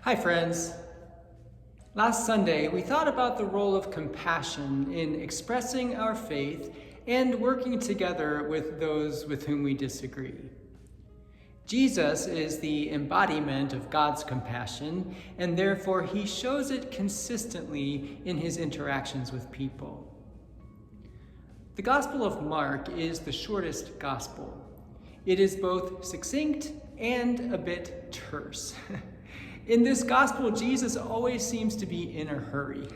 Hi friends. Last Sunday, we thought about the role of compassion in expressing our faith and working together with those with whom we disagree. Jesus is the embodiment of God's compassion, and therefore he shows it consistently in his interactions with people. The Gospel of Mark is the shortest gospel. It is both succinct and a bit terse. In this gospel, Jesus always seems to be in a hurry.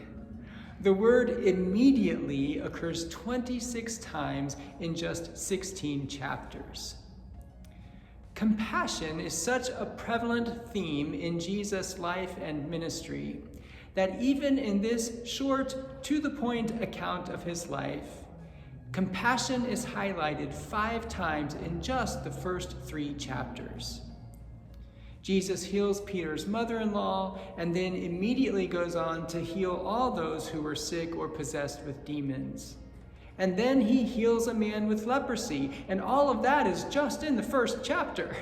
The word immediately occurs 26 times in just 16 chapters. Compassion is such a prevalent theme in Jesus' life and ministry that even in this short, to-the-point account of his life, compassion is highlighted 5 times in just the first 3 chapters. Jesus heals Peter's mother-in-law and then immediately goes on to heal all those who were sick or possessed with demons. And then he heals a man with leprosy, and all of that is just in the first chapter.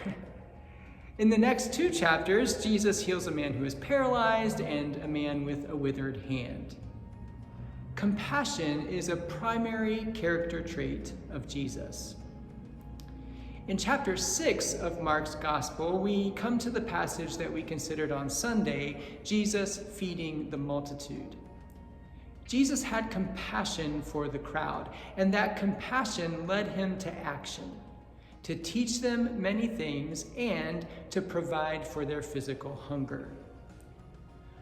In the next 2 chapters, Jesus heals a man who is paralyzed and a man with a withered hand. Compassion is a primary character trait of Jesus. In chapter 6 of Mark's Gospel, we come to the passage that we considered on Sunday, Jesus feeding the multitude. Jesus had compassion for the crowd, and that compassion led him to action, to teach them many things and to provide for their physical hunger.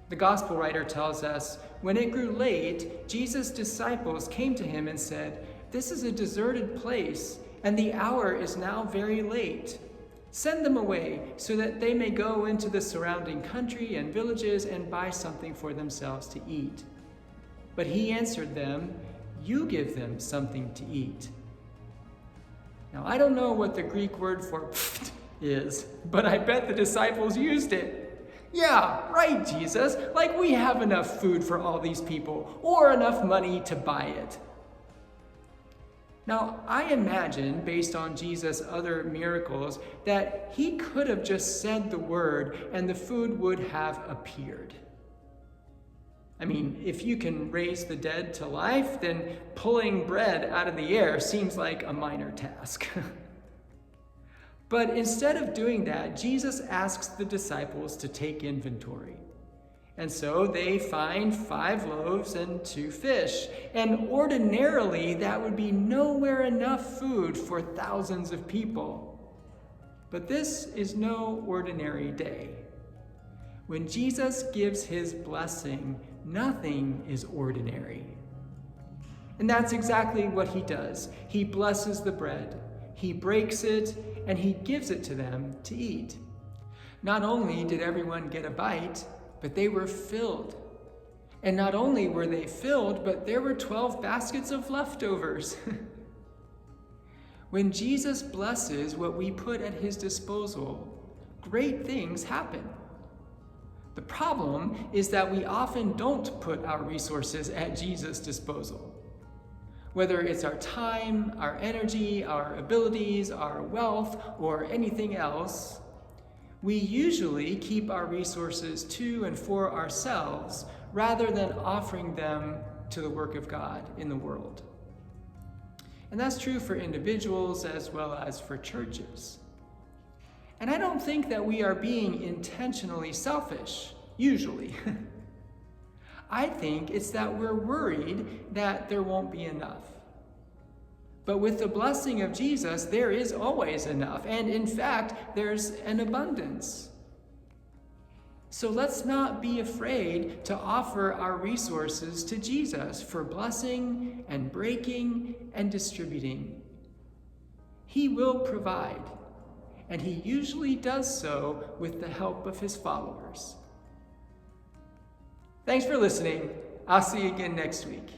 The Gospel writer tells us, when it grew late, Jesus' disciples came to him and said, "This is a deserted place, and the hour is now very late. Send them away so that they may go into the surrounding country and villages and buy something for themselves to eat." But he answered them, "You give them something to eat." Now, I don't know what the Greek word for is, but I bet the disciples used it. "Yeah, right, Jesus, like we have enough food for all these people, or enough money to buy it." Now, I imagine, based on Jesus' other miracles, that he could have just said the word and the food would have appeared. I mean, if you can raise the dead to life, then pulling bread out of the air seems like a minor task. But instead of doing that, Jesus asks the disciples to take inventory. And so they find 5 loaves and 2 fish. And ordinarily, that would be nowhere enough food for thousands of people. But this is no ordinary day. When Jesus gives his blessing, nothing is ordinary. And that's exactly what he does. He blesses the bread, he breaks it, and he gives it to them to eat. Not only did everyone get a bite, but they were filled. And not only were they filled, but there were 12 baskets of leftovers. When Jesus blesses what we put at his disposal, great things happen. The problem is that we often don't put our resources at Jesus' disposal. Whether it's our time, our energy, our abilities, our wealth, or anything else, we usually keep our resources to and for ourselves rather than offering them to the work of God in the world. And that's true for individuals as well as for churches. And I don't think that we are being intentionally selfish, usually. I think it's that we're worried that there won't be enough. But with the blessing of Jesus, there is always enough. And in fact, there's an abundance. So let's not be afraid to offer our resources to Jesus for blessing and breaking and distributing. He will provide, and he usually does so with the help of his followers. Thanks for listening. I'll see you again next week.